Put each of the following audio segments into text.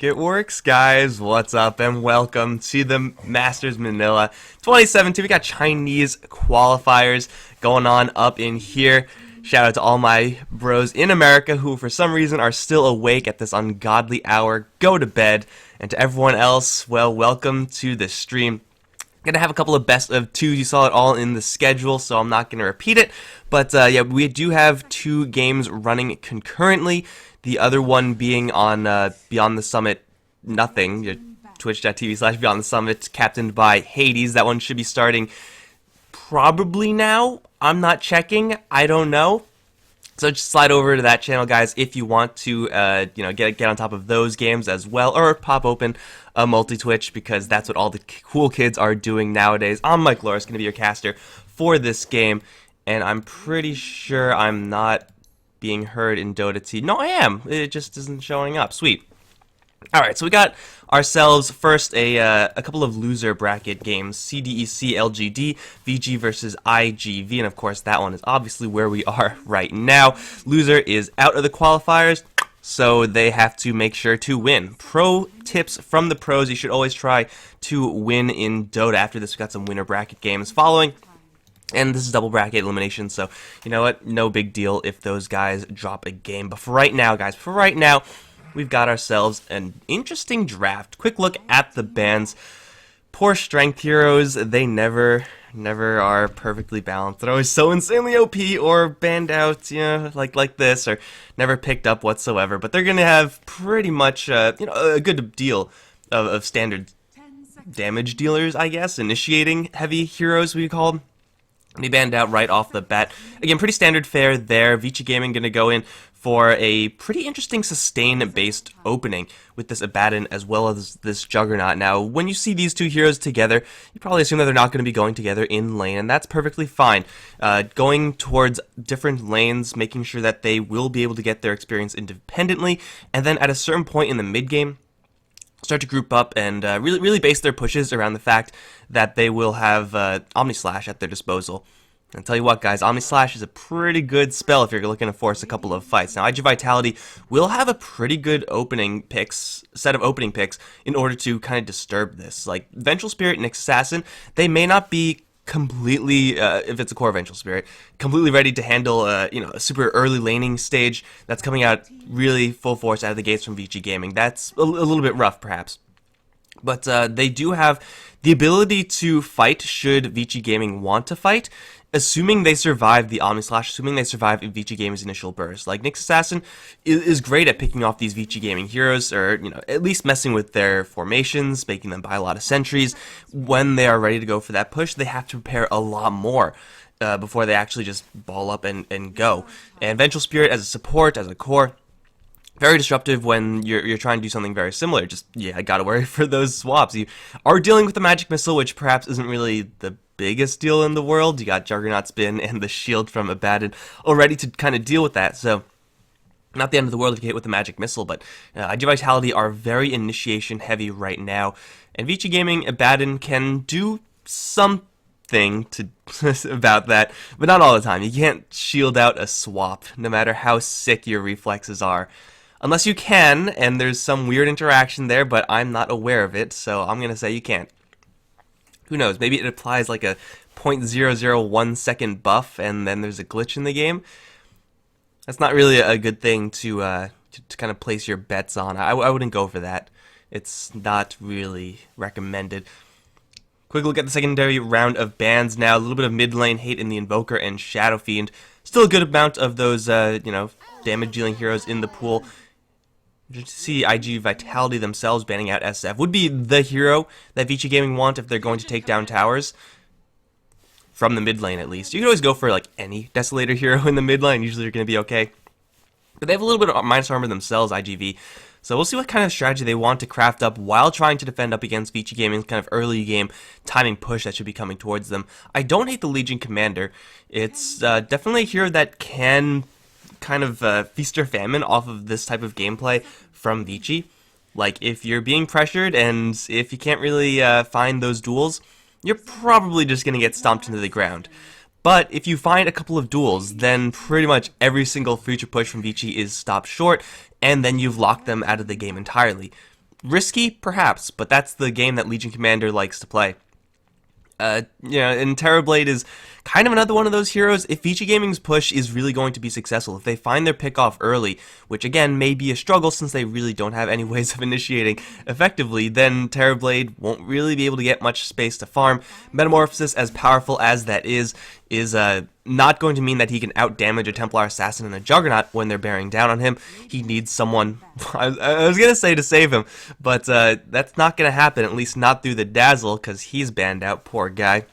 It works, guys. What's up, and welcome to the Masters Manila 2017. We got Chinese qualifiers going on up in here. Shout out to all my bros in America who, for some reason, are still awake at this ungodly hour. Go to bed. And to everyone else, well, welcome to the stream. Gonna have a couple of best of twos. You saw it all in the schedule, so I'm not gonna repeat it. But yeah, we do have two games running concurrently. The other one being on Beyond the Summit Nothing, twitch.tv/Beyond the Summit, captained by Hades. That one should be starting probably now. I'm not checking. I don't know. So just slide over to that channel, guys, if you want to, get on top of those games as well, or pop open a multi-Twitch, because that's what all the cool kids are doing nowadays. I'm Mike Loris, going to be your caster for this game, and I'm pretty sure I'm not being heard in Dota T. No, I am. It just isn't showing up. Sweet. Alright, so we got ourselves first a couple of loser bracket games, CDEC LGD, VG versus iG.V, and of course that one is obviously where we are right now. Loser is out of the qualifiers, so they have to make sure to win. Pro tips from the pros: you should always try to win in Dota. After this, we got some winner bracket games following. And this is double bracket elimination, so you know what? No big deal if those guys drop a game. But for right now, guys, we've got ourselves an interesting draft. Quick look at the bans. Poor strength heroes, they never are perfectly balanced. They're always so insanely OP or banned out, like this, or never picked up whatsoever. But they're going to have pretty much, a good deal of standard damage dealers, I guess. Initiating heavy heroes, we call them. Be banned out right off the bat. Again, pretty standard fare there. Vici Gaming going to go in for a pretty interesting sustain-based opening with this Abaddon as well as this Juggernaut. Now, when you see these two heroes together, you probably assume that they're not going to be going together in lane, and that's perfectly fine. Going towards different lanes, making sure that they will be able to get their experience independently, and then at a certain point in the mid-game, start to group up and really base their pushes around the fact that they will have Omni Slash at their disposal. And tell you what, guys, Omni Slash is a pretty good spell if you're looking to force a couple of fights. Now, iG.Vitality will have a pretty good set of opening picks in order to kind of disturb this. Like Vengeful Spirit and Assassin, they may not be completely, if it's a core Vengeful Spirit, completely ready to handle, a super early laning stage that's coming out really full force out of the gates from Vici Gaming. That's a little bit rough, perhaps. But they do have the ability to fight should Vici Gaming want to fight, assuming they survive the Omni Slash, assuming they survive Vici Gaming's initial burst. Like, Nyx Assassin is great at picking off these Vici Gaming heroes, or, at least messing with their formations, making them buy a lot of sentries. When they are ready to go for that push, they have to prepare a lot more before they actually just ball up and go. And Vengeful Spirit as a support, as a core, very disruptive when you're trying to do something very similar. Just, I gotta worry for those swaps. You are dealing with the magic missile, which perhaps isn't really the biggest deal in the world. You got Juggernaut Spin and the shield from Abaddon already to kind of deal with that, so not the end of the world if you hit with the magic missile. But iG.Vitality are very initiation heavy right now, and Vici Gaming Abaddon can do something to about that, but not all the time. You can't shield out a swap, no matter how sick your reflexes are. Unless you can, and there's some weird interaction there, but I'm not aware of it, so I'm going to say you can't. Who knows, maybe it applies like a 0.001 second buff, and then there's a glitch in the game. That's not really a good thing to kind of place your bets on. I wouldn't go for that. It's not really recommended. Quick look at the secondary round of bans now. A little bit of mid lane hate in the Invoker and Shadow Fiend. Still a good amount of those, damage dealing heroes in the pool. Just to see iG.Vitality themselves banning out SF would be the hero that Vici Gaming want if they're going to take down towers. From the mid lane, at least. You can always go for, like, any Desolator hero in the mid lane. Usually you're going to be okay. But they have a little bit of minus armor themselves, iG.V. So we'll see what kind of strategy they want to craft up while trying to defend up against Vici Gaming's kind of early game timing push that should be coming towards them. I don't hate the Legion Commander. It's definitely a hero that can kind of feast or famine off of this type of gameplay from Vici. Like, if you're being pressured and if you can't really find those duels, you're probably just going to get stomped into the ground. But if you find a couple of duels, then pretty much every single future push from Vici is stopped short, and then you've locked them out of the game entirely. Risky, perhaps, but that's the game that Legion Commander likes to play. And Terrorblade is kind of another one of those heroes. If Vici Gaming's push is really going to be successful, if they find their pick off early, which again may be a struggle since they really don't have any ways of initiating effectively, then Terrorblade won't really be able to get much space to farm. Metamorphosis, as powerful as that is not going to mean that he can outdamage a Templar Assassin and a Juggernaut when they're bearing down on him. He needs someone, I was going to say to save him, but that's not going to happen, at least not through the Dazzle, because he's banned out, poor guy.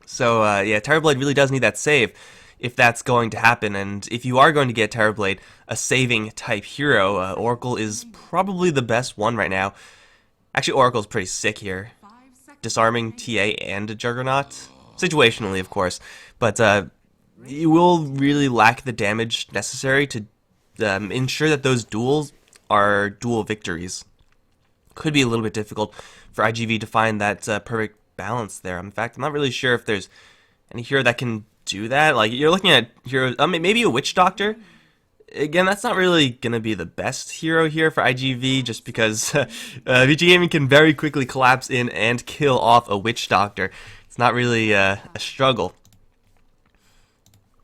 So, yeah, Terrorblade really does need that save if that's going to happen, and if you are going to get Terrorblade, a saving type hero, Oracle is probably the best one right now. Actually, Oracle's pretty sick here. Disarming TA and a Juggernaut. Situationally, of course, but you will really lack the damage necessary to ensure that those duels are dual victories. Could be a little bit difficult for iG.V to find that perfect balance there. In fact, I'm not really sure if there's any hero that can do that. Like, you're looking at heroes, maybe a Witch Doctor. Again, that's not really going to be the best hero here for iG.V, just because Vici Gaming can very quickly collapse in and kill off a Witch Doctor. It's not really a struggle.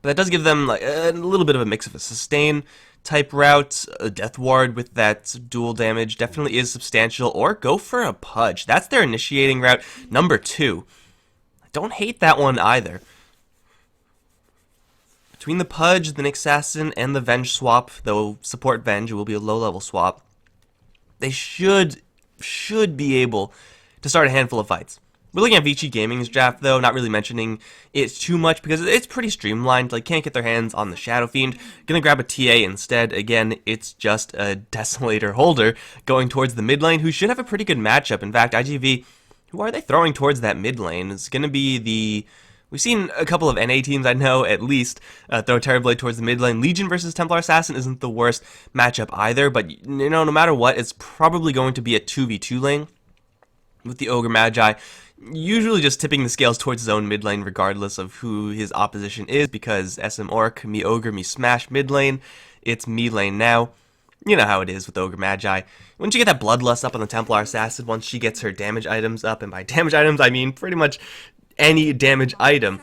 But that does give them like a little bit of a mix of a sustain type route. A Death Ward with that dual damage definitely is substantial, or go for a Pudge. That's their initiating route, number 2. I don't hate that one either. Between the Pudge, the Nyx Assassin, and the Venge swap, though support Venge, it will be a low-level swap, they should be able to start a handful of fights. We're looking at Vici Gaming's draft, though, not really mentioning it too much because it's pretty streamlined. Like, can't get their hands on the Shadow Fiend. Gonna grab a TA instead. Again, it's just a Desolator holder going towards the mid lane, who should have a pretty good matchup. In fact, iG.V, who are they throwing towards that mid lane? It's gonna be the... We've seen a couple of NA teams, I know, at least, throw Terrorblade towards the mid lane. Legion versus Templar Assassin isn't the worst matchup either, but, you know, no matter what, it's probably going to be a 2v2 lane with the Ogre Magi. Usually just tipping the scales towards his own mid lane regardless of who his opposition is, because SM Orc, me Ogre, me Smash mid lane, it's me lane now. You know how it is with Ogre Magi. Once you get that Bloodlust up on the Templar Assassin, once she gets her damage items up, and by damage items I mean pretty much any damage item,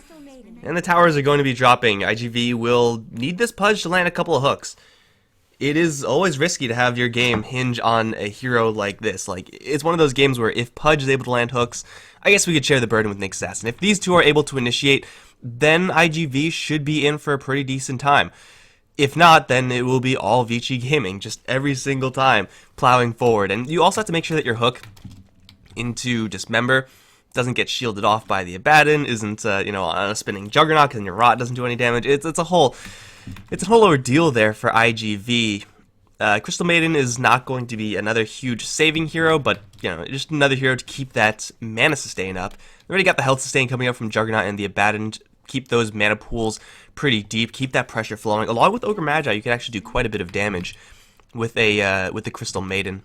and the towers are going to be dropping, iG.V will need this Pudge to land a couple of hooks. It is always risky to have your game hinge on a hero like this. Like, it's one of those games where if Pudge is able to land hooks, I guess we could share the burden with Nyx Assassin. If these two are able to initiate, then iG.V should be in for a pretty decent time. If not, then it will be all Vici Gaming, just every single time, plowing forward. And you also have to make sure that your hook into Dismember doesn't get shielded off by the Abaddon, isn't, on a spinning Juggernaut, because then your Rot doesn't do any damage. It's a whole ordeal there for iG.V. Crystal Maiden is not going to be another huge saving hero, but, just another hero to keep that mana sustain up. We already got the health sustain coming up from Juggernaut and the Abaddon. Keep those mana pools pretty deep, keep that pressure flowing. Along with Ogre Magi, you can actually do quite a bit of damage with the Crystal Maiden.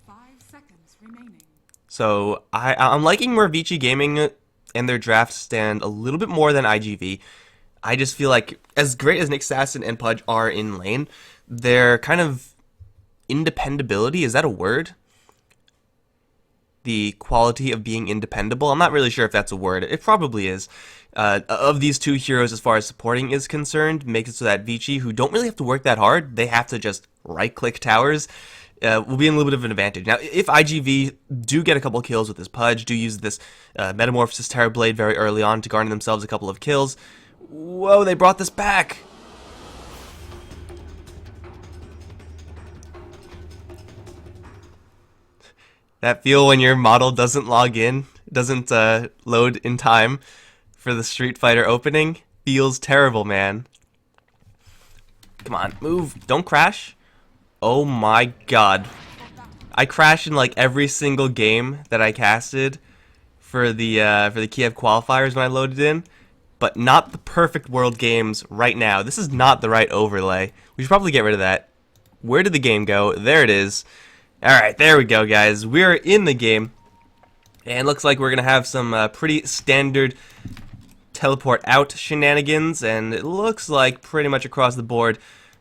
5 seconds remaining. So I'm liking where Vici Gaming and their draft stand a little bit more than iG.V. I just feel like, as great as Nyx Assassin and Pudge are in lane, their kind of independability, is that a word? The quality of being independable? I'm not really sure if that's a word. It probably is. Of these two heroes, as far as supporting is concerned, makes it so that Vici, who don't really have to work that hard, they have to just right-click towers, will be in a little bit of an advantage. Now, if iG.V do get a couple kills with this Pudge, do use this Metamorphosis Terrorblade very early on to garner themselves a couple of kills. Whoa, they brought this back! That feel when your model doesn't log in, doesn't load in time for the Street Fighter opening, feels terrible, man. Come on, move. Don't crash. Oh my god. I crash in like every single game that I casted for the Kiev qualifiers when I loaded in, but not the perfect world games right now. This is not the right overlay. We should probably get rid of that. Where did the game go? There it is. Alright, there we go, guys. We're in the game, and looks like we're going to have some pretty standard teleport out shenanigans, and it looks like pretty much across the board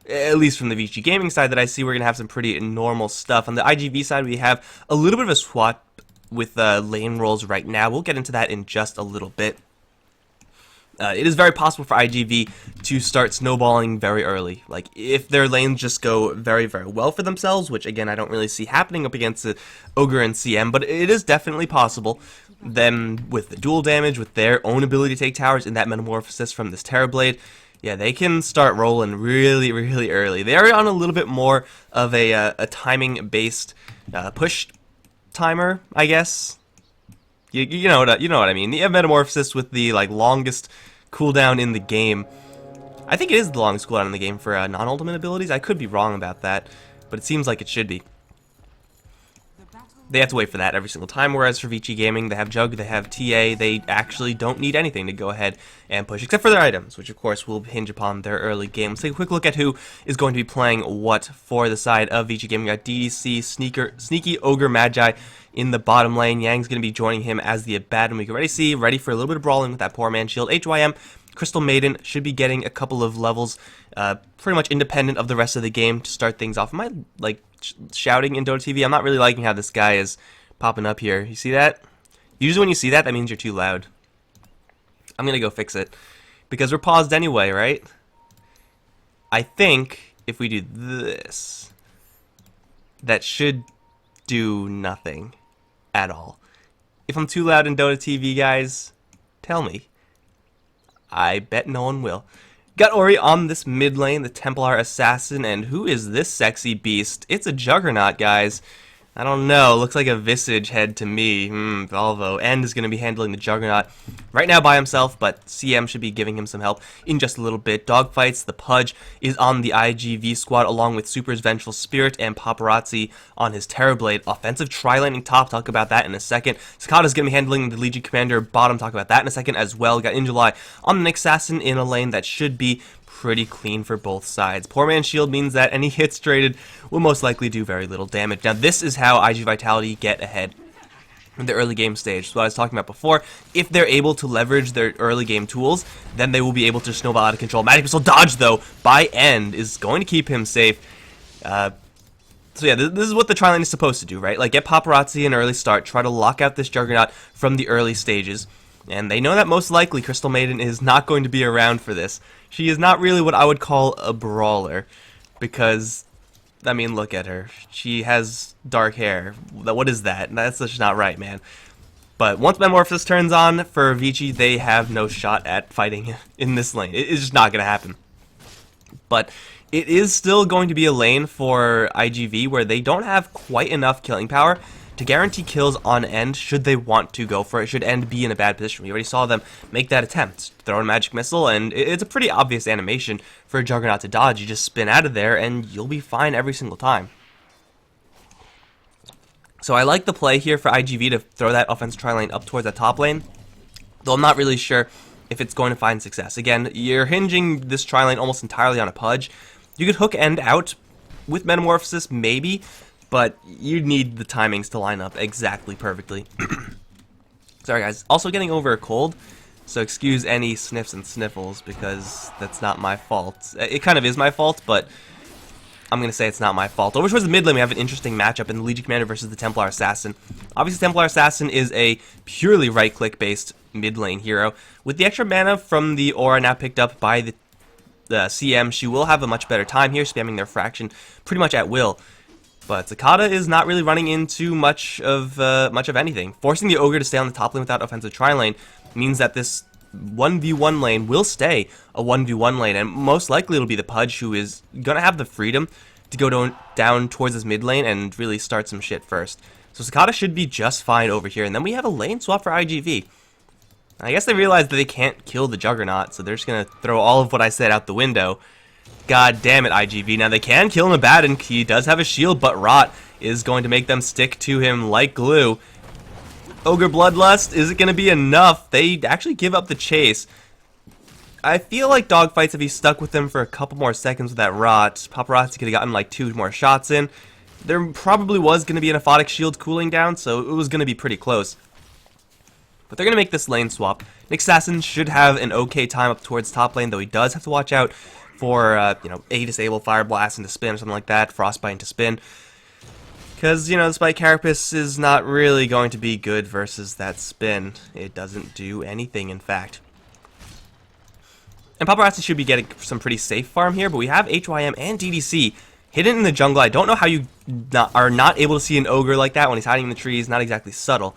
at least from the Vici Gaming side that I see, we're going to have some pretty normal stuff. On the iG.V side, we have a little bit of a swap with lane rolls right now. We'll get into that in just a little bit. It is very possible for iG.V to start snowballing very early. Like, if their lanes just go very, very well for themselves, which, again, I don't really see happening up against Ogre and CM, but it is definitely possible. Then, with the dual damage, with their own ability to take towers in that Metamorphosis from this Terrorblade, yeah, they can start rolling really, really early. They are on a little bit more of a timing-based push timer, I guess. You know what I mean. The Metamorphosis with the longest cooldown in the game. I think it is the longest cooldown in the game for non-ultimate abilities. I could be wrong about that, but it seems like it should be. They have to wait for that every single time, whereas for Vici Gaming, they have Jug, they have TA, they actually don't need anything to go ahead and push, except for their items, which of course will hinge upon their early game. Let's take a quick look at who is going to be playing what for the side of Vici Gaming. We got DDC, Sneaky Ogre Magi in the bottom lane. Yang's going to be joining him as the Abaddon. We can already see, ready for a little bit of brawling with that poor man shield. HYM, Crystal Maiden should be getting a couple of levels pretty much independent of the rest of the game to start things off. Am I, shouting in Dota TV? I'm not really liking how this guy is popping up here. You see that? Usually when you see that, that means you're too loud. I'm going to go fix it. Because we're paused anyway, right? I think if we do this, that should do nothing at all. If I'm too loud in Dota TV, guys, tell me. I bet no one will. Got Ori on this mid lane, the Templar Assassin, and who is this sexy beast? It's a Juggernaut, guys. I don't know, looks like a Visage head to me. Volvo. End is going to be handling the Juggernaut right now by himself, but CM should be giving him some help in just a little bit. Dogfights, the Pudge is on the iG.V squad, along with Super's Vengeful Spirit and Paparazzi on his Terrorblade. Offensive tri-laning top, talk about that in a second. Sakata's going to be handling the Legion Commander bottom, talk about that in a second as well. Got Injuly on the Nick Assassin in a lane that should be pretty clean for both sides. Poor man's shield means that any hits traded will most likely do very little damage. Now this is how iG.Vitality get ahead in the early game stage. So what I was talking about before, if they're able to leverage their early game tools, then they will be able to snowball out of control. Magic Missile dodge though by End is going to keep him safe. So yeah, this is what the tri-lane is supposed to do, right? Like, get Paparazzi an early start, try to lock out this Juggernaut from the early stages. And they know that most likely Crystal Maiden is not going to be around for this. She is not really what I would call a brawler. Because, I mean, look at her. She has dark hair. What is that? That's just not right, man. But once Metamorphosis turns on for Vici, they have no shot at fighting in this lane. It's just not going to happen. But it is still going to be a lane for iG.V where they don't have quite enough killing power to guarantee kills on End should they want to go for it, should End be in a bad position. We already saw them make that attempt. Throw in Magic Missile, and it's a pretty obvious animation for a Juggernaut to dodge. You just spin out of there, and you'll be fine every single time. So I like the play here for iG.V to throw that offensive tri-lane up towards that top lane, though I'm not really sure if it's going to find success. Again, you're hinging this tri-lane almost entirely on a Pudge. You could hook End out with Metamorphosis, maybe, but you need the timings to line up exactly perfectly. Sorry guys, also getting over a cold, so excuse any sniffs and sniffles because that's not my fault. It kind of is my fault, but I'm going to say it's not my fault. Over towards the mid lane, we have an interesting matchup in the Legion Commander versus the Templar Assassin. Obviously, Templar Assassin is a purely right-click based mid lane hero. With the extra mana from the aura now picked up by the CM, she will have a much better time here, spamming their fraction pretty much at will. But Sakata is not really running into much of anything. Forcing the Ogre to stay on the top lane without offensive tri-lane means that this 1v1 lane will stay a 1v1 lane, and most likely it'll be the Pudge who is going to have the freedom to go down towards this mid lane and really start some shit first. So Sakata should be just fine over here, and then we have a lane swap for iG.V. I guess they realized that they can't kill the Juggernaut, so they're just going to throw all of what I said out the window. God damn it, iG.V. Now, they can kill him a Abaddon. He does have a shield, but Rot is going to make them stick to him like glue. Ogre Bloodlust, is it going to be enough? They actually give up the chase. I feel like Dogfights, if he stuck with them for a couple more seconds with that Rot, Paparazzi could have gotten like 2 more shots in. There probably was going to be an Aphotic Shield cooling down, so it was going to be pretty close. But they're going to make this lane swap. Nick Assassin should have an okay time up towards top lane, though he does have to watch out for, you know, a disable Fire Blast into spin or something like that, Frostbite into spin. Because, you know, the Spike Carapace is not really going to be good versus that spin. It doesn't do anything, in fact. And Paparazzi should be getting some pretty safe farm here, but we have HYM and DDC hidden in the jungle. I don't know how you are not able to see an Ogre like that when he's hiding in the trees. Not exactly subtle.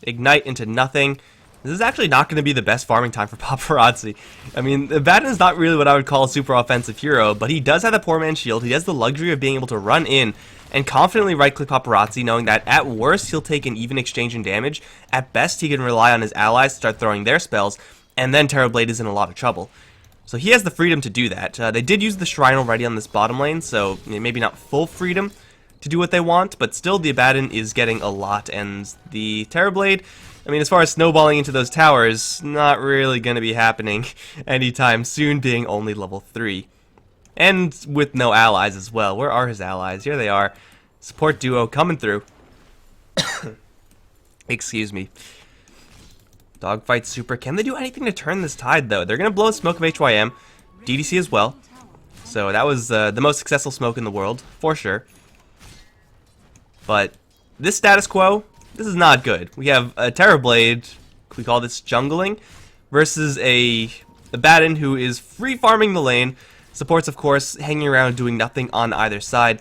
Ignite into nothing. This is actually not going to be the best farming time for Paparazzi. I mean, Abaddon is not really what I would call a super offensive hero, but he does have the poor man's shield. He has the luxury of being able to run in and confidently right-click Paparazzi, knowing that at worst he'll take an even exchange in damage. At best, he can rely on his allies to start throwing their spells, and then Terrorblade is in a lot of trouble. So he has the freedom to do that. They did use the Shrine already on this bottom lane, so maybe not full freedom to do what they want, but still the Abaddon is getting a lot, and the Terrorblade, I mean, as far as snowballing into those towers, not really going to be happening anytime soon, being only level 3. And with no allies as well. Where are his allies? Here they are. Support duo coming through. Excuse me. Dogfight super. Can they do anything to turn this tide, though? They're going to blow a smoke of HYM. DDC as well. So that was the most successful smoke in the world, for sure. But this status quo, this is not good. We have a Terrorblade, we call this jungling, versus a Abaddon who is free farming the lane. Supports, of course, hanging around doing nothing on either side.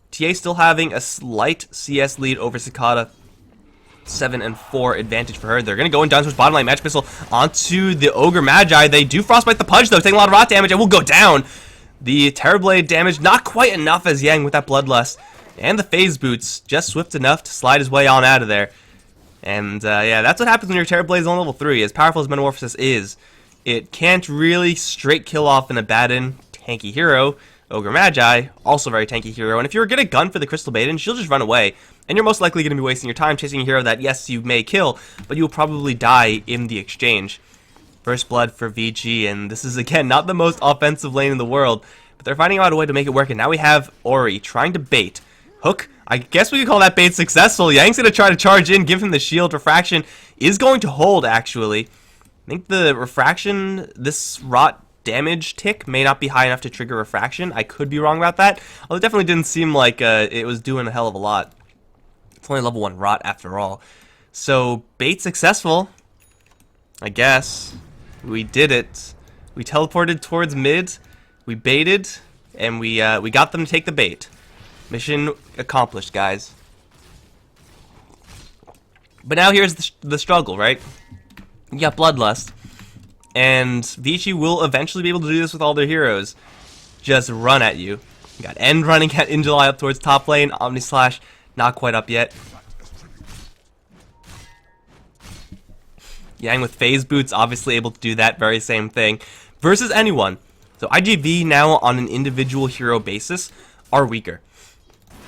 TA still having a slight CS lead over Cicada. 7 and 4 advantage for her. They're going to go in down towards bottom lane. Magic Missile onto the Ogre Magi. They do Frostbite the Pudge, though, taking a lot of rot damage and will go down. The Terrorblade damage not quite enough as Yang with that Bloodlust. And the Phase Boots just swift enough to slide his way on out of there. And yeah, that's what happens when your Terrorblade is on level 3. As powerful as Metamorphosis is, it can't really straight kill off an Abaddon tanky hero. Ogre Magi, also very tanky hero, and if you're gonna gun for the Crystal Maiden, she'll just run away, and you're most likely gonna be wasting your time chasing a hero that, yes, you may kill, but you'll probably die in the exchange. First blood for Vici, and this is, again, not the most offensive lane in the world, but they're finding out a way to make it work, and now we have Ori trying to bait. Hook, I guess we could call that bait successful. Yang's gonna try to charge in, give him the shield. Refraction is going to hold, actually. I think the Refraction, this rot damage tick may not be high enough to trigger Refraction. I could be wrong about that. Although it definitely didn't seem like it was doing a hell of a lot. It's only level 1 rot after all. So, bait successful. I guess. We did it. We teleported towards mid. We baited. And we got them to take the bait. Mission accomplished, guys. But now here's the struggle, right? You got Bloodlust. And Vici will eventually be able to do this with all their heroes. Just run at you. You got End running at in July up towards top lane. Omni Slash not quite up yet. Yang with Phase Boots obviously able to do that very same thing. Versus anyone. So IGV now on an individual hero basis are weaker.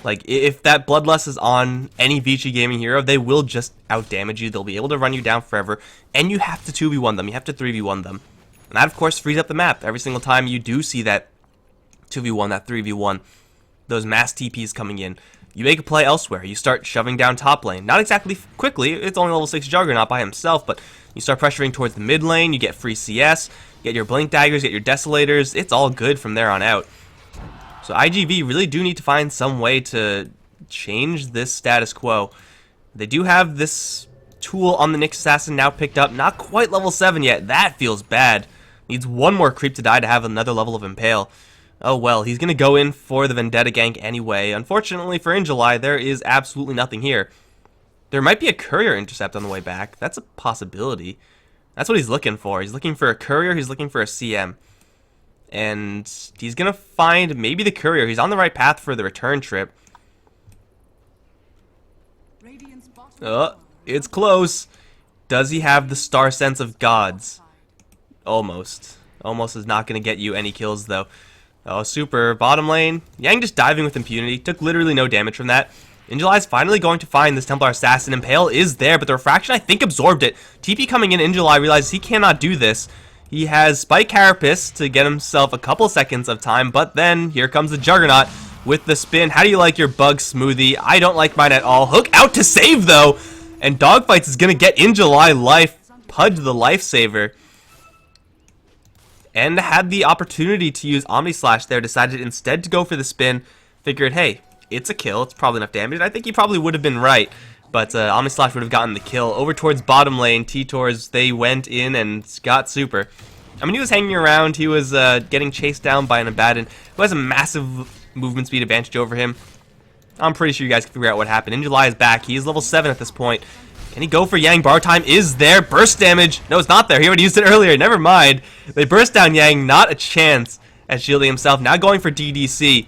Like, if that Bloodlust is on any Vici gaming hero, they will just outdamage you. They'll be able to run you down forever, and you have to 2v1 them. You have to 3v1 them. And that, of course, frees up the map. Every single time you do see that 2v1, that 3v1, those mass TPs coming in, you make a play elsewhere. You start shoving down top lane. Not exactly quickly. It's only level 6 Juggernaut by himself, but you start pressuring towards the mid lane. You get free CS, you get your Blink Daggers, you get your Desolators. It's all good from there on out. So IGV really do need to find some way to change this status quo. They do have this tool on the Nyx Assassin now picked up. Not quite level 7 yet. That feels bad. Needs one more creep to die to have another level of Impale. Oh well, he's going to go in for the Vendetta gank anyway. Unfortunately for Injuly, there is absolutely nothing here. There might be a Courier intercept on the way back. That's a possibility. That's what he's looking for. He's looking for a Courier. He's looking for a CM. And he's going to find maybe the Courier. He's on the right path for the return trip. It's close. Does he have the Star Sense of Gods? Almost. Almost is not going to get you any kills, though. Oh, super. Bottom lane. Yang just diving with impunity. Took literally no damage from that. Injuly is finally going to find this Templar Assassin. Impale is there, but the Refraction, I think, absorbed it. TP coming in, Injuly realizes he cannot do this. He has Spike Carapace to get himself a couple seconds of time, but then here comes the Juggernaut with the spin. How do you like your bug smoothie? I don't like mine at all. Hook out to save, though, and Dogfights is going to get in July life. Pudge the lifesaver. and had the opportunity to use Omni Slash there, decided instead to go for the spin, figured, hey, it's a kill, it's probably enough damage, and I think he probably would have been right, but Omni Slash would have gotten the kill. Over towards bottom lane, T-Tors, they went in and got super. I mean, he was hanging around, he was getting chased down by an Abaddon who has a massive movement speed advantage over him. I'm pretty sure you guys can figure out what happened. In July is back, he is level 7 at this point. Can he go for Yang? Borrow time is there. Burst damage. No, it's not there. He already used it earlier. Never mind. They burst down Yang. Not a chance at shielding himself. Now going for DDC.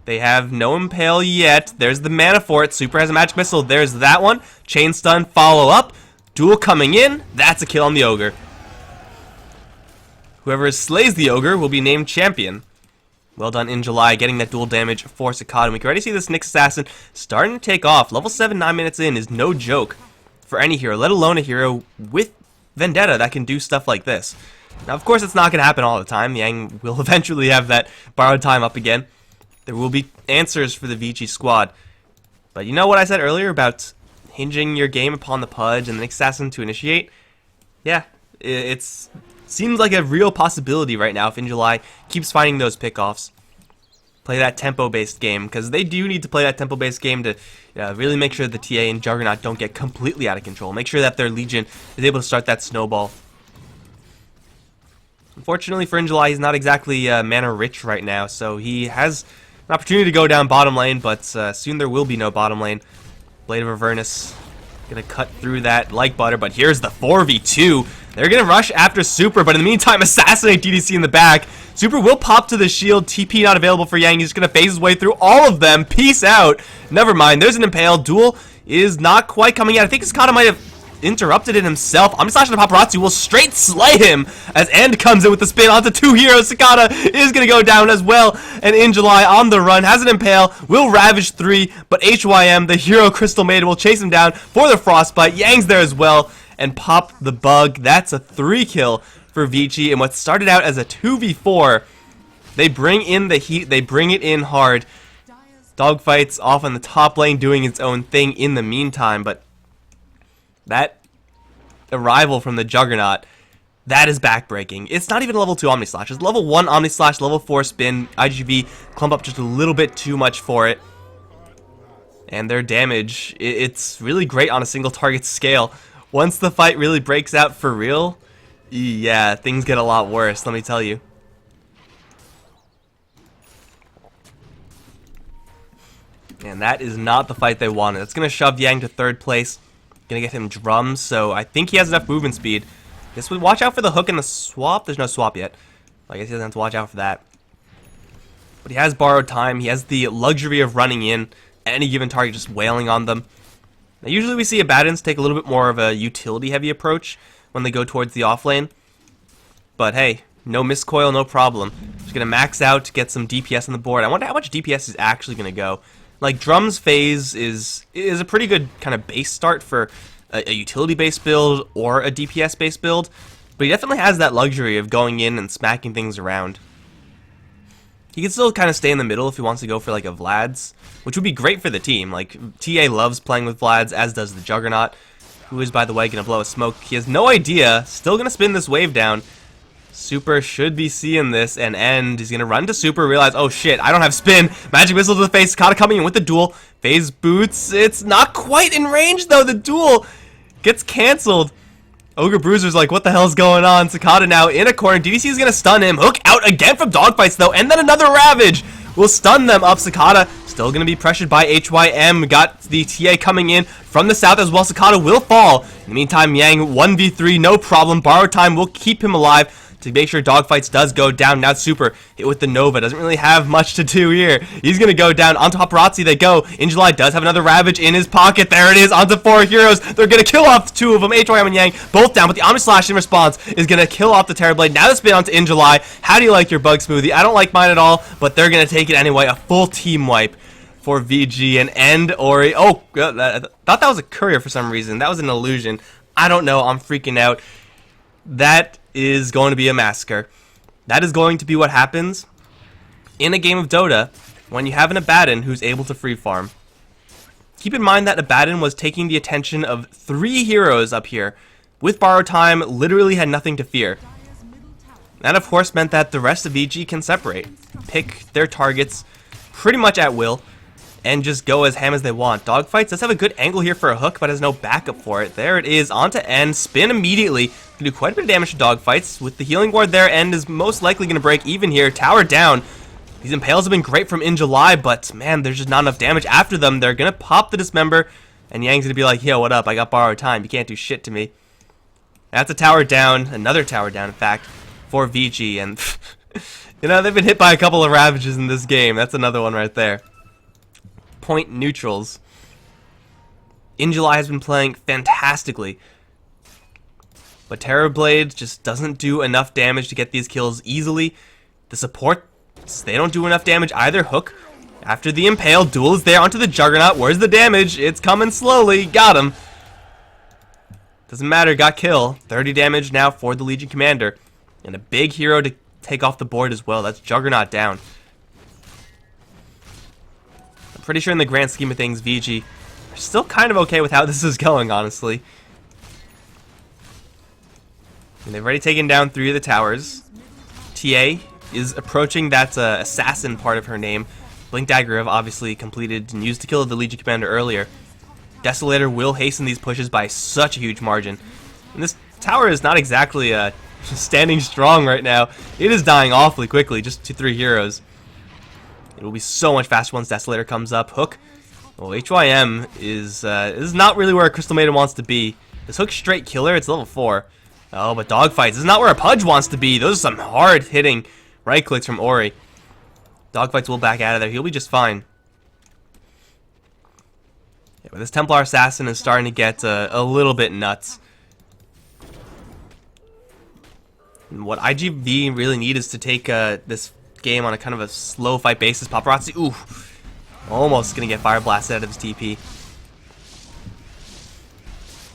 They have no Impale yet. There's the mana for it. Super has a magic missile. There's that one. Chain stun. Follow up. Duel coming in. That's a kill on the Ogre. Whoever slays the Ogre will be named champion. Well done in July, getting that dual damage for Cicada. We can already see this Nyx Assassin starting to take off. Level 7, 9 minutes in is no joke for any hero, let alone a hero with Vendetta that can do stuff like this. Now, of course, it's not going to happen all the time. Yang will eventually have that borrowed time up again. There will be answers for the Vici squad. But you know what I said earlier about hinging your game upon the Pudge and the Nyx Assassin to initiate? Yeah, it's seems like a real possibility right now if Injuly keeps finding those pickoffs. Play that tempo-based game, because they do need to play that tempo-based game to really make sure the TA and Juggernaut don't get completely out of control. Make sure that their Legion is able to start that snowball. Unfortunately for Injuly, he's not exactly mana-rich right now, so he has an opportunity to go down bottom lane, but soon there will be no bottom lane. Blade of Avernus gonna cut through that like butter, but here's the 4v2. They're gonna rush after Super, but in the meantime, assassinate DDC in the back. Super will pop to the shield. TP not available for Yang. He's gonna phase his way through all of them. Peace out. Never mind. There's an Impale. Duel is not quite coming out. I think Cicada might have interrupted it himself. Omni Slash and the Paparazzi will straight slay him as End comes in with the spin onto 2 heroes. Cicada is going to go down as well. And in July on the run, has an Impale, will ravage 3, but HYM, the hero Crystal Maiden, will chase him down for the Frostbite. Yang's there as well and pop the bug. That's a 3 kill for Vici. And what started out as a 2v4, they bring in the heat, they bring it in hard. Dogfight's off on the top lane doing its own thing in the meantime, but that arrival from the Juggernaut, that is backbreaking. It's not even level 2 Omni Slash. It's level 1 Omni Slash, level 4 spin. IGV clump up just a little bit too much for it. And their damage, it's really great on a single target scale. Once the fight really breaks out for real, yeah, things get a lot worse, let me tell you. And that is not the fight they wanted. It's going to shove Yang to 3rd place. Gonna get him drums, so I think he has enough movement speed. Guess we watch out for the hook and the swap. There's no swap yet. I guess he doesn't have to watch out for that. But he has borrowed time. He has the luxury of running in any given target, just wailing on them. Now, usually we see Abaddons take a little bit more of a utility-heavy approach when they go towards the offlane. But hey, no miscoil, no problem. Just gonna max out to get some DPS on the board. I wonder how much DPS is actually gonna go. Like, Drums phase is a pretty good kind of base start for a utility-based build or a DPS-based build, but he definitely has that luxury of going in and smacking things around. He can still kind of stay in the middle if he wants to go for, like, a Vlad's, which would be great for the team. Like, TA loves playing with Vlad's, as does the Juggernaut, who is, by the way, going to blow a smoke. He has no idea, still going to spin this wave down. Super should be seeing this and End. He's going to run to Super, realize, oh shit, I don't have spin. Magic Missile to the face. Cicada coming in with the duel. Phase boots. It's not quite in range though. The duel gets canceled. Ogre Bruiser's like, what the hell's going on? Cicada now in a corner. DDC is going to stun him. Hook out again from Dogfights though. And then another Ravage will stun them up. Cicada still going to be pressured by HYM. Got the TA coming in from the south as well. Cicada will fall. In the meantime, Yang 1v3, no problem. Borrow time will keep him alive to make sure Dogfights does go down. Now Super hit with the Nova. Doesn't really have much to do here. He's going to go down. Onto Paparazzi they go. In July does have another Ravage in his pocket. There it is. Onto 4 heroes. They're going to kill off 2 of them. HYM and Yang both down. But the Omni Slash in response is going to kill off the Terrorblade. Now the spin onto In July. How do you like your bug smoothie? I don't like mine at all, but they're going to take it anyway. A full team wipe for VG and End Ori. Oh, I thought that was a courier for some reason. That was an illusion. I don't know. I'm freaking out. That is going to be a massacre. That is going to be what happens in a game of Dota when you have an Abaddon who's able to free farm. Keep in mind that Abaddon was taking the attention of 3 heroes up here. With borrow time, literally had nothing to fear. That, of course, meant that the rest of VG can separate, pick their targets pretty much at will, and just go as ham as they want. Dogfights does have a good angle here for a hook, but has no backup for it. There it is, onto End, spin immediately. Can do quite a bit of damage to Dogfights. With the healing ward there, End is most likely going to break even here. Tower down. These impales have been great from in July, but man, there's just not enough damage after them. They're going to pop the Dismember, and Yang's going to be like, yo, what up? I got borrowed time. You can't do shit to me. That's a tower down, another tower down, in fact, for VG, and you know, they've been hit by a couple of Ravages in this game. That's another one right there. Point neutrals. In July has been playing fantastically, but Terrorblade just doesn't do enough damage to get these kills easily. The supports, they don't do enough damage either. Hook, after the Impale, Duel is there onto the Juggernaut. Where's the damage? It's coming slowly. Got him. Doesn't matter, got kill. 30 damage now for the Legion Commander. And a big hero to take off the board as well. That's Juggernaut down. I'm pretty sure in the grand scheme of things, VG are still kind of okay with how this is going, honestly. And they've already taken down 3 of the towers. TA is approaching that assassin part of her name. Blink Dagger have obviously completed and used to kill the Legion Commander earlier. Desolator will hasten these pushes by such a huge margin. And this tower is not exactly standing strong right now. It is dying awfully quickly, just 2-3 heroes. It will be so much faster once Desolator comes up. Hook. Well, HYM is not really where a Crystal Maiden wants to be. This Hook straight killer, it's level 4. Oh, but Dogfights, this is not where a Pudge wants to be. Those are some hard-hitting right clicks from Ori. Dogfights will back out of there. He'll be just fine. Yeah, but this Templar Assassin is starting to get a little bit nuts. And what iG.V really need is to take this game on a kind of a slow fight basis. Paparazzi, ooh, almost going to get Fire Blasted out of his TP.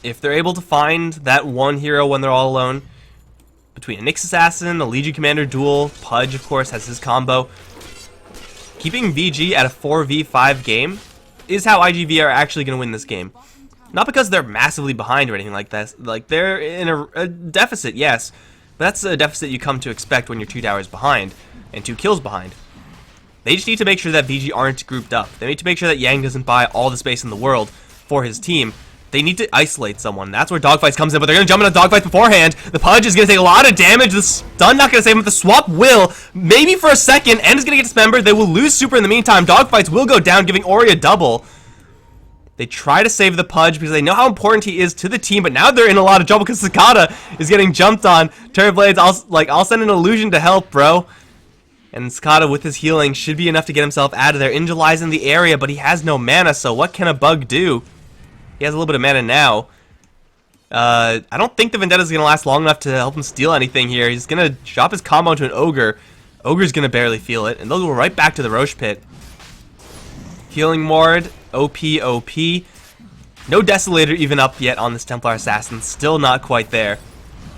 If they're able to find that one hero when they're all alone, between a Nyx Assassin, a Legion Commander duel, Pudge, of course, has his combo, keeping VG at a 4v5 game is how iG.V are actually going to win this game. Not because they're massively behind or anything like that. Like, they're in a deficit, yes, but that's a deficit you come to expect when you're 2 towers behind and 2 kills behind. They just need to make sure that VG aren't grouped up. They need to make sure that Yang doesn't buy all the space in the world for his team. They need to isolate someone. That's where Dogfights comes in, but they're going to jump into Dogfights beforehand. The Pudge is going to take a lot of damage. The stun not going to save him, but the swap will. Maybe for a second. End is going to get dismembered. They will lose super in the meantime. Dogfights will go down, giving Ori a double. They try to save the Pudge because they know how important he is to the team, but now they're in a lot of trouble because Cicada is getting jumped on. Terrorblades, I'll send an illusion to help, bro. And Cicada, with his healing, should be enough to get himself out of there. Injuli's in the area, but he has no mana, so what can a bug do? He has a little bit of mana now. I don't think the Vendetta is going to last long enough to help him steal anything here. He's going to drop his combo to an Ogre. Ogre's going to barely feel it, and they'll go right back to the Roche Pit. Healing Ward, OP. No Desolator even up yet on this Templar Assassin. Still not quite there.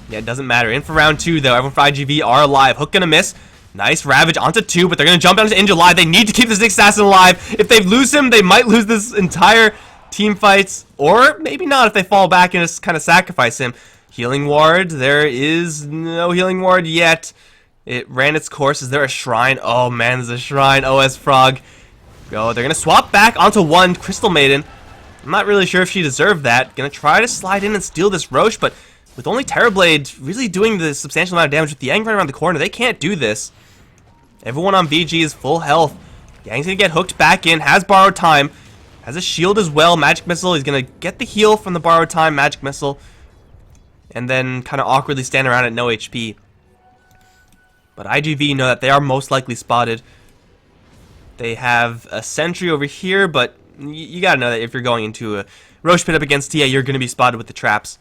Yeah, it doesn't matter. In for round 2, though. Everyone for iG.V are alive. Hook going to miss. Nice Ravage onto 2, but they're going to jump down to Injuly. They need to keep this Nyx Assassin alive. If they lose him, they might lose this entire team fights, or maybe not if they fall back and just kind of sacrifice him. Healing Ward, there is no Healing Ward yet. It ran its course. Is there a shrine? Oh man, there's a shrine. OS Frog. Go. They're going to swap back onto 1 Crystal Maiden. I'm not really sure if she deserved that. Going to try to slide in and steal this Roche, but with only Terrorblade really doing the substantial amount of damage with the Yang right around the corner, they can't do this. Everyone on VG is full health. Yang's going to get hooked back in, has borrowed time. Has a shield as well. Magic Missile. He's going to get the heal from the borrowed time Magic Missile. And then kind of awkwardly stand around at no HP. But iG.V know that they are most likely spotted. They have a sentry over here, but you got to know that if you're going into a Roche Pit up against TA, you're going to be spotted with the traps.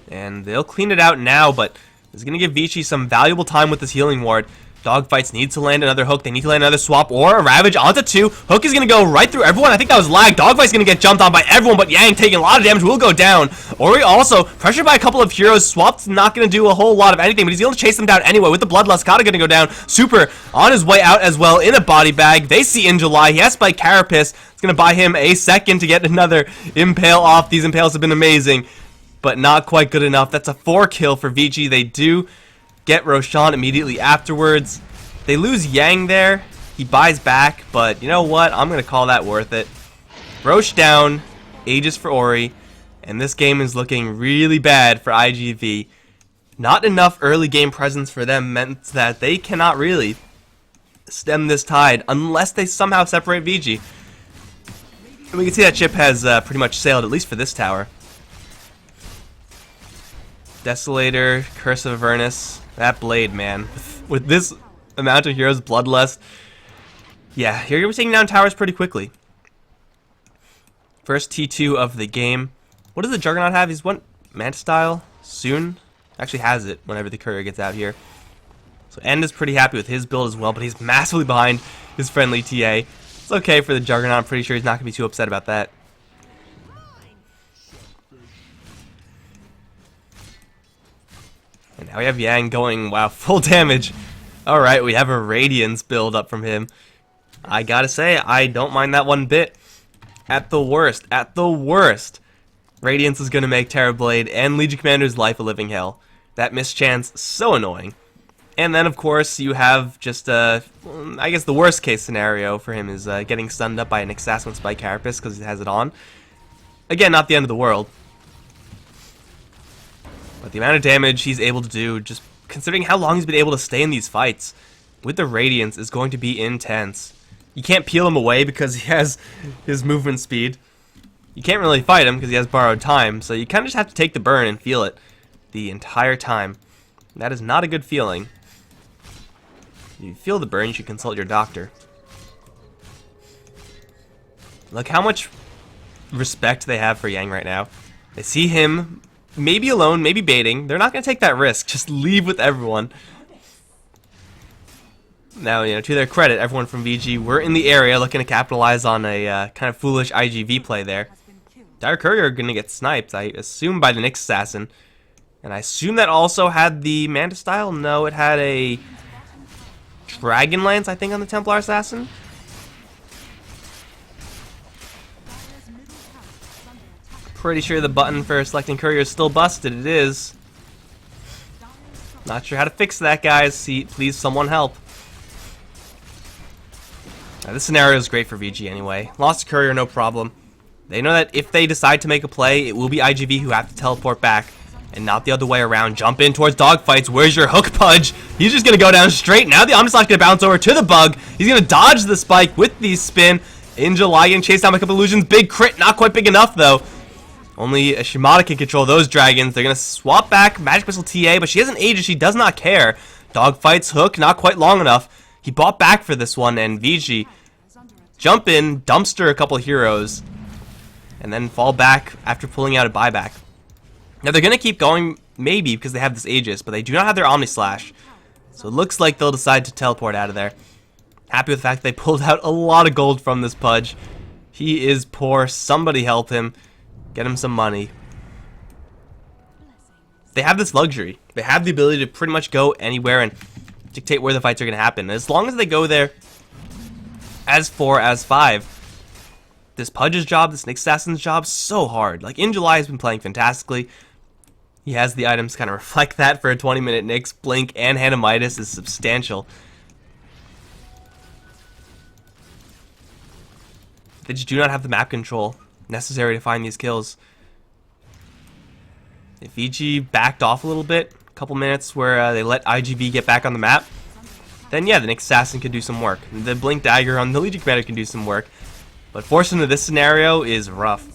And they'll clean it out now, but it's going to give Vici some valuable time with this Healing Ward. Dogfights needs to land another Hook. They need to land another swap or a Ravage onto 2. Hook is going to go right through everyone. I think that was lag. Dogfight's going to get jumped on by everyone, but Yang taking a lot of damage will go down. Ori also pressured by a couple of heroes. Swap's not going to do a whole lot of anything, but he's going to chase them down anyway. With the Bloodlust, Kata going to go down. Super on his way out as well in a body bag. They see in July. He has Spike Carapace. It's going to buy him a second to get another Impale off. These Impales have been amazing. but not quite good enough. That's a 4-kill for Vici. They do get Roshan immediately afterwards. They lose Yang there. He buys back, but you know what? I'm going to call that worth it. Rosh down, Aegis for Ori, and this game is looking really bad for iG.V. Not enough early game presence for them meant that they cannot really stem this tide unless they somehow separate Vici. And we can see that ship has pretty much sailed, at least for this tower. Desolator, Curse of Avernus, that blade, man. With this amount of heroes, Bloodlust, yeah, you're going to be taking down towers pretty quickly. First T2 of the game. What does the Juggernaut have? He's one Manta style soon. Actually has it whenever the courier gets out here. So End is pretty happy with his build as well, but he's massively behind his friendly TA. It's okay for the Juggernaut. I'm pretty sure he's not going to be too upset about that. And now we have Yang going, wow, full damage. Alright, we have a Radiance build up from him. I gotta say, I don't mind that one bit. At the worst, Radiance is going to make Terrorblade and Legion Commander's life a living hell. That mischance, so annoying. And then, of course, you have just, I guess the worst case scenario for him is getting stunned up by an Assassin Spike Carapace because he has it on. Again, not the end of the world. But the amount of damage he's able to do, just considering how long he's been able to stay in these fights with the Radiance, is going to be intense. You can't peel him away because he has his movement speed. You can't really fight him because he has borrowed time, so you kind of just have to take the burn and feel it the entire time. That is not a good feeling. If you feel the burn, you should consult your doctor. Look how much respect they have for Yang right now. They see him, maybe alone, maybe baiting. They're not going to take that risk. Just leave with everyone. Now, you know, to their credit, everyone from VG were in the area looking to capitalize on a kind of foolish iG.V play there. Dire Courier are going to get sniped, I assume, by the Nyx Assassin. And I assume that also had the Manta style? No, it had a Dragon Lance, I think, on the Templar Assassin. Pretty sure the button for selecting Courier is still busted. It is. Not sure how to fix that, guys. See, please, someone help. Now, this scenario is great for VG anyway. Lost to Courier, no problem. They know that if they decide to make a play, it will be iG.V who have to teleport back, and not the other way around. Jump in towards dogfights. Where's your hook, Pudge? He's just going to go down straight. Now the Omnislot's going to bounce over to the Bug. He's going to dodge the spike with the spin. In July, getting chased down by a couple illusions. Big crit, not quite big enough, though. Only a Shimada can control those dragons. They're going to swap back Magic Missile TA, but she has an Aegis. She does not care. Dogfights, hook, not quite long enough. He bought back for this one, and VG jump in, dumpster a couple heroes, and then fall back after pulling out a buyback. Now they're going to keep going, maybe, because they have this Aegis, but they do not have their Omnislash. So it looks like they'll decide to teleport out of there. Happy with the fact that they pulled out a lot of gold from this Pudge. He is poor. Somebody help him. Get him some money. They have this luxury. They have the ability to pretty much go anywhere and dictate where the fights are going to happen. As long as they go there as 4, as 5, this Pudge's job, this Nyx Assassin's job, so hard. Like, in July, he's been playing fantastically. He has the items kind of reflect that for a 20-minute Nyx. Blink and Hand Midas is substantial. They just do not have the map control necessary to find these kills. If VG backed off a little bit, a couple minutes where they let iG.V get back on the map, then yeah, the Nyx Assassin could do some work. The Blink Dagger on the Legion Commander can do some work. But forced into this scenario is rough.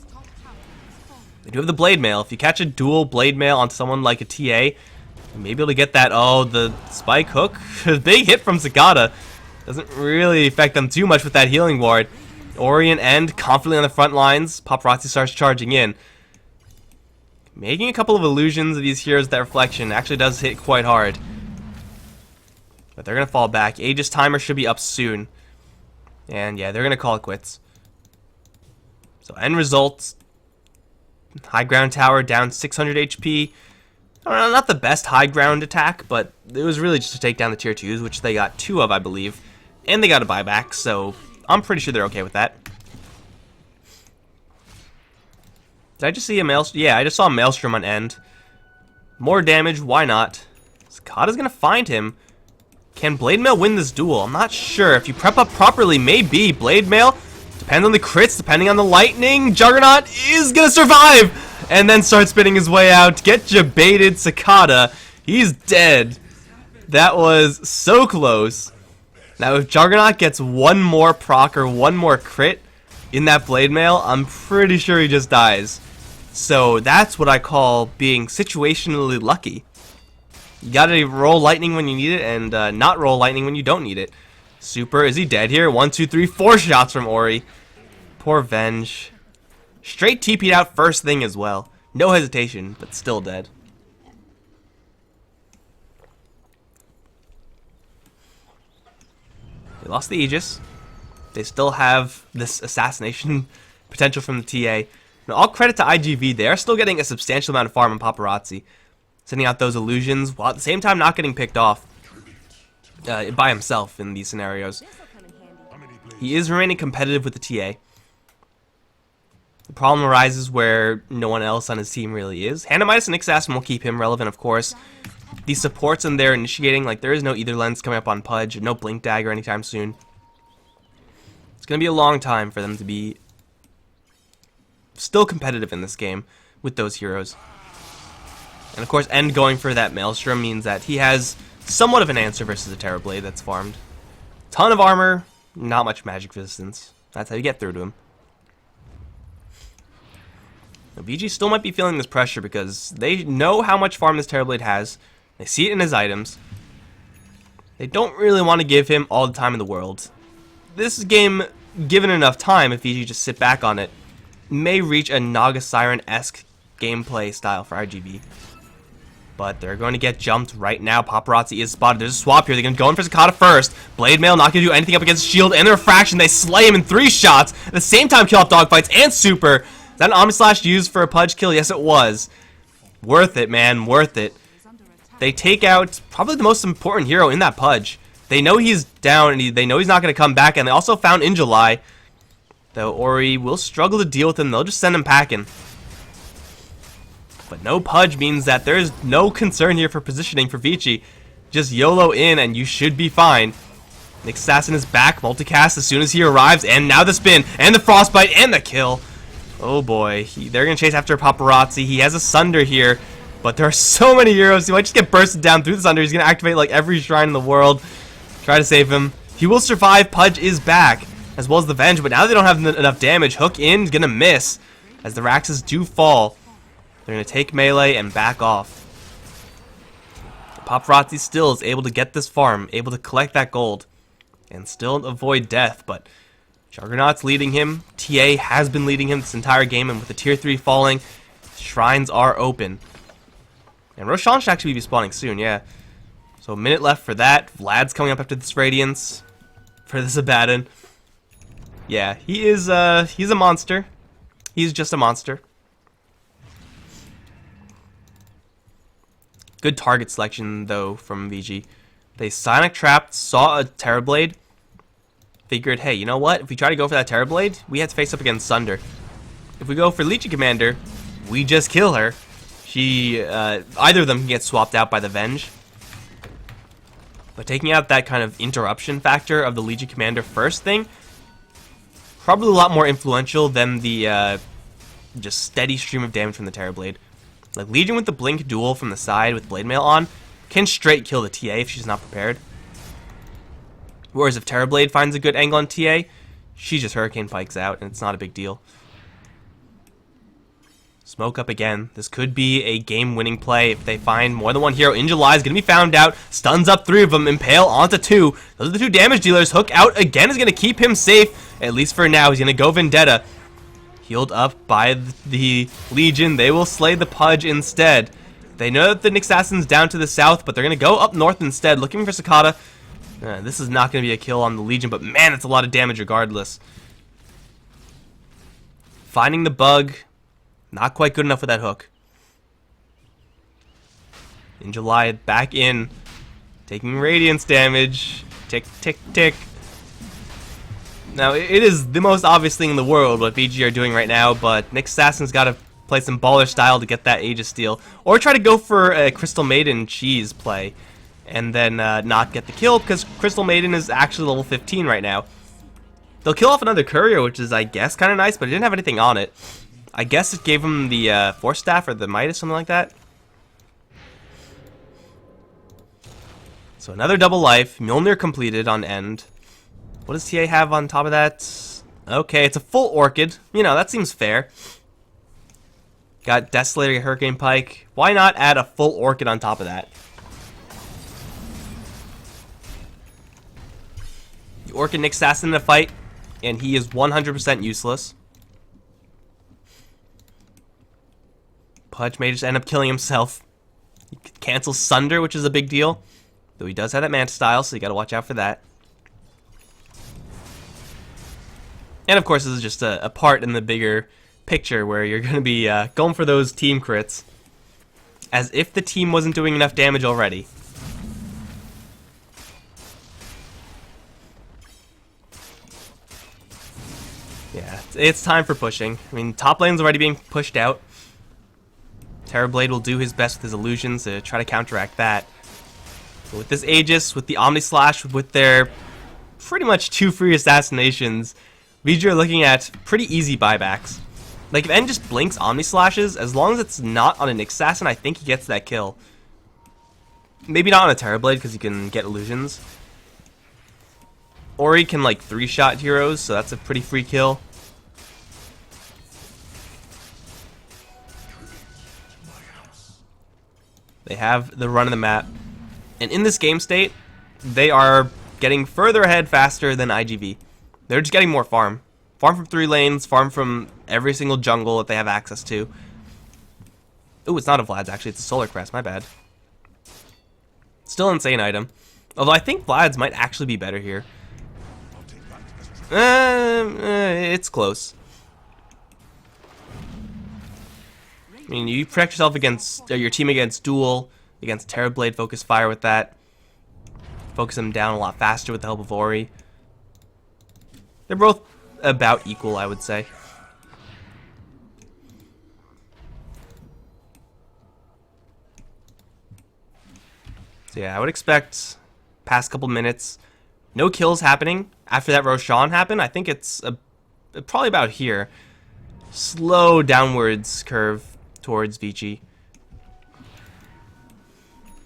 They do have the Blade Mail. If you catch a dual Blade Mail onto someone like a TA, you may be able to get that. Oh, the Spike Hook. A big hit from Cicada. Doesn't really affect them too much with that healing ward. Ori and End confidently on the front lines. Paparazzi starts charging in. Making a couple of illusions of these heroes, that reflection actually does hit quite hard. But they're going to fall back. Aegis timer should be up soon. And yeah, they're going to call it quits. So end results. High ground tower down 600 HP. I don't know, not the best high ground attack, but it was really just to take down the tier 2s, which they got 2 of, I believe. And they got a buyback, so I'm pretty sure they're okay with that. Did I just see a Maelstrom? Yeah, I just saw a Maelstrom on end. More damage, why not? Sakata's gonna find him. Can Blade Mail win this duel? I'm not sure. If you prep up properly, maybe. Blade Mail, depends on the crits, depending on the lightning. Juggernaut is gonna survive! And then start spinning his way out. Get baited, Sakata. He's dead. That was so close. Now, if Juggernaut gets one more proc or one more crit in that Blade Mail, I'm pretty sure he just dies. So that's what I call being situationally lucky. You gotta roll lightning when you need it and not roll lightning when you don't need it. Super, is he dead here? 1, 2, 3, 4 shots from Ori. Poor Venge. Straight TP'd out first thing as well. No hesitation, but still dead. They lost the Aegis. They still have this assassination potential from the TA. Now, all credit to iG.V, they are still getting a substantial amount of farm on Paparazzi. Sending out those illusions, while at the same time not getting picked off by himself in these scenarios. He is remaining competitive with the TA. The problem arises where no one else on his team really is. Handamitis and Nick Assassin will keep him relevant, of course. These supports and they're initiating, like there is no Either Lens coming up on Pudge, no Blink Dagger anytime soon. It's going to be a long time for them to be still competitive in this game with those heroes. And of course, End going for that Maelstrom means that he has somewhat of an answer versus a Terrorblade that's farmed. Ton of armor, not much magic resistance. That's how you get through to him. Now, VG still might be feeling this pressure because they know how much farm this Terrorblade has. They see it in his items. They don't really want to give him all the time in the world. This game, given enough time, if VG just sit back on it, may reach a Naga Siren-esque gameplay style for iG.V. But they're going to get jumped right now. Paparazzi is spotted. There's a swap here. They're going to go in for Sakata first. Blade Mail not going to do anything up against Shield and the Refraction. They slay him in 3 shots. At the same time, kill off dogfights and Super. Is that an Omnislash used for a Pudge kill? Yes, it was. Worth it, man. Worth it. They take out probably the most important hero in that Pudge. They know he's down, and they know he's not going to come back. And they also found in July. Though Ori will struggle to deal with him. They'll just send him packing. But no Pudge means that there's no concern here for positioning for Vici. Just YOLO in and you should be fine. Nick Assassin is back, multicast as soon as he arrives, and now the spin, and the frostbite, and the kill. Oh boy, they're going to chase after Paparazzi. He has a Sunder here, but there are so many heroes. He might just get bursted down through the Sunder. He's going to activate like every shrine in the world. Try to save him. He will survive. Pudge is back, as well as the Venge, but now they don't have enough damage. Hook in, is going to miss, as the Raxes do fall. They're going to take melee and back off. Paparazzi still is able to get this farm, able to collect that gold, and still avoid death, but Juggernaut's leading him. TA has been leading him this entire game, and with the tier 3 falling, shrines are open. And Roshan should actually be spawning soon, yeah. So a minute left for that. Vlad's coming up after this Radiance for this Abaddon. Yeah, he's a monster. He's just a monster. Good target selection, though, from VG. They Sonic Trapped, saw a Terrorblade, figured, hey, you know what? If we try to go for that Terrorblade, we have to face up against Sunder. If we go for Legion Commander, we just kill her. She, either of them can get swapped out by the Venge. But taking out that kind of interruption factor of the Legion Commander first thing, probably a lot more influential than the, just steady stream of damage from the Terrorblade. Like, Legion with the Blink duel from the side with Blade Mail on can straight kill the TA if she's not prepared. Whereas if Terrorblade finds a good angle on TA, she just Hurricane Pikes out, and it's not a big deal. Smoke up again. This could be a game-winning play if they find more than one hero. In July is going to be found out. Stuns up 3 of them. Impale onto 2. Those are the 2 damage dealers. Hook out again is going to keep him safe, at least for now. He's going to go Vendetta. Healed up by the Legion. They will slay the Pudge instead. They know that the Nick Assassin's down to the south, but they're going to go up north instead, looking for Sakata. This is not going to be a kill on the Legion, but man, it's a lot of damage regardless. Finding the bug, not quite good enough with that hook. In July, back in, taking Radiance damage. Tick, tick, tick. Now, it is the most obvious thing in the world what VG are doing right now, but Nick Assassin's got to play some baller style to get that Aegis steal, or try to go for a Crystal Maiden cheese play, and then not get the kill, because Crystal Maiden is actually level 15 right now. They'll kill off another courier, which is, I guess, kind of nice, but it didn't have anything on it. I guess it gave him the Force Staff or the Midas, something like that. So another double life. Mjolnir completed on end. What does TA have on top of that? Okay, it's a full Orchid. You know, that seems fair. Got Desolator, Hurricane Pike. Why not add a full Orchid on top of that? The Orchid nicks Assassin in a fight, and he is 100% useless. Pudge may just end up killing himself. He cancels Sunder, which is a big deal. Though he does have that Manta style, so you gotta watch out for that. And of course, this is just a part in the bigger picture where you're gonna be going for those team crits. As if the team wasn't doing enough damage already. Yeah, it's time for pushing. I mean, top lane's already being pushed out. Terrorblade will do his best with his illusions to try to counteract that. But with this Aegis, with the Omni Slash, with their pretty much 2 free assassinations, Vici are looking at pretty easy buybacks. Like, if N just blinks Omni Slashes, as long as it's not on an Assassin, I think he gets that kill. Maybe not on a Terrorblade, because he can get illusions. Or he can, like, 3-shot heroes, so that's a pretty free kill. They have the run of the map. And in this game state, they are getting further ahead faster than iG.V. They're just getting more farm. Farm from 3 lanes, farm from every single jungle that they have access to. Ooh, it's not a Vlad's actually, it's a Solar Crest, my bad. Still insane item. Although I think Vlad's might actually be better here. It's close. I mean, you protect yourself against your team against Duel, against Terrorblade, focus fire with that. Focus them down a lot faster with the help of Ori. They're both about equal, I would say. So yeah, I would expect past couple minutes, no kills happening. After that Roshan happened, I think it's probably about here. Slow downwards curve towards Vici.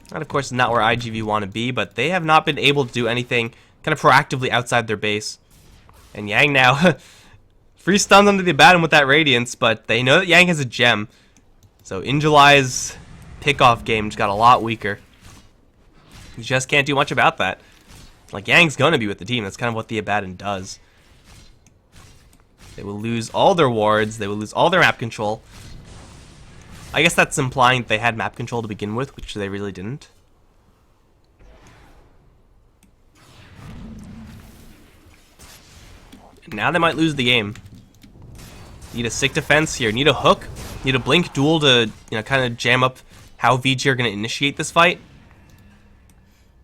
That, of course, is not where iG.V want to be, but they have not been able to do anything kind of proactively outside their base. And Yang now, free stuns under the Abaddon with that Radiance, but they know that Yang has a gem. So in July's pickoff game just got a lot weaker. You just can't do much about that. Like, Yang's gonna be with the team. That's kind of what the Abaddon does. They will lose all their wards. They will lose all their map control. I guess that's implying that they had map control to begin with, which they really didn't. Now they might lose the game. Need a sick defense here. Need a hook. Need a blink duel to, you know, kind of jam up how Vici are going to initiate this fight.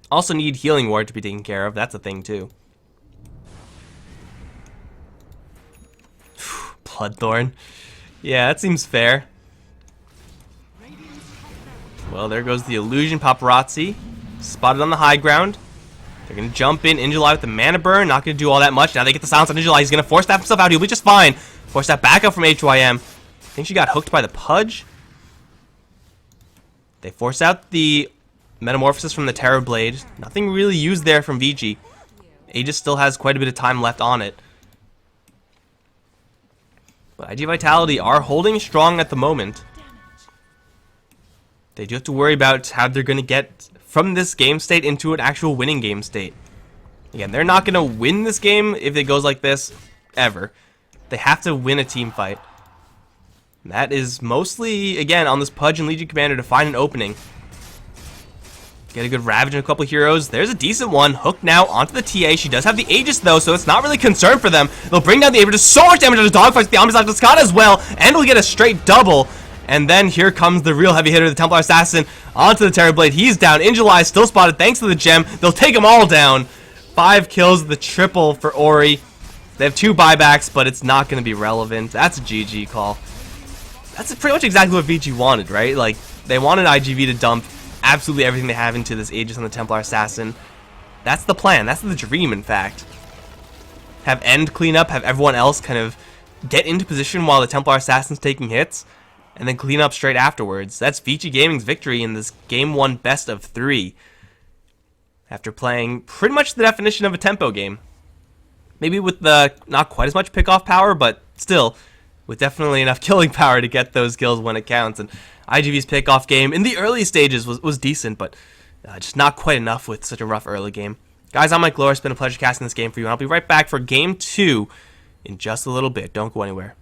Also need healing ward to be taken care of. That's a thing too. Bloodthorn. Yeah, that seems fair. Well, there goes the illusion paparazzi. Spotted on the high ground. They're going to jump in July with the mana burn. Not going to do all that much. Now they get the silence on July. He's going to force that himself out. He'll be just fine. Force that back up from HYM. I think she got hooked by the Pudge. They force out the Metamorphosis from the Terrorblade. Nothing really used there from Vici. Aegis still has quite a bit of time left on it. But iG.Vitality are holding strong at the moment. They do have to worry about how they're going to get from this game state into an actual winning game state. Again, they're not going to win this game if it goes like this, ever. They have to win a team fight. And that is mostly, again, on this Pudge and Legion Commander to find an opening. Get a good Ravage and a couple heroes. There's a decent one. Hook now onto the TA. She does have the Aegis, though, so it's not really a concern for them. They'll bring down the Aegis. So much damage on the dogfights with the Omnislash Cascada as well. And we'll get a straight double. And then here comes the real heavy hitter, the Templar Assassin, onto the Terrorblade. He's down. In July, still spotted thanks to the gem. They'll take them all down. 5 kills, the triple for Ori. They have 2 buybacks, but it's not going to be relevant. That's a GG call. That's pretty much exactly what Vici wanted, right? Like, they wanted iG.V to dump absolutely everything they have into this Aegis on the Templar Assassin. That's the plan. That's the dream, in fact. Have End clean up, have everyone else kind of get into position while the Templar Assassin's taking hits, and then clean up straight afterwards. That's Vici Gaming's victory in this Game 1 best of 3. After playing pretty much the definition of a tempo game. Maybe with the not quite as much pickoff power, but still, with definitely enough killing power to get those kills when it counts. And iG.V's pickoff game in the early stages was decent, but just not quite enough with such a rough early game. Guys, I'm Mike Lohr. It's been a pleasure casting this game for you, and I'll be right back for Game 2 in just a little bit. Don't go anywhere.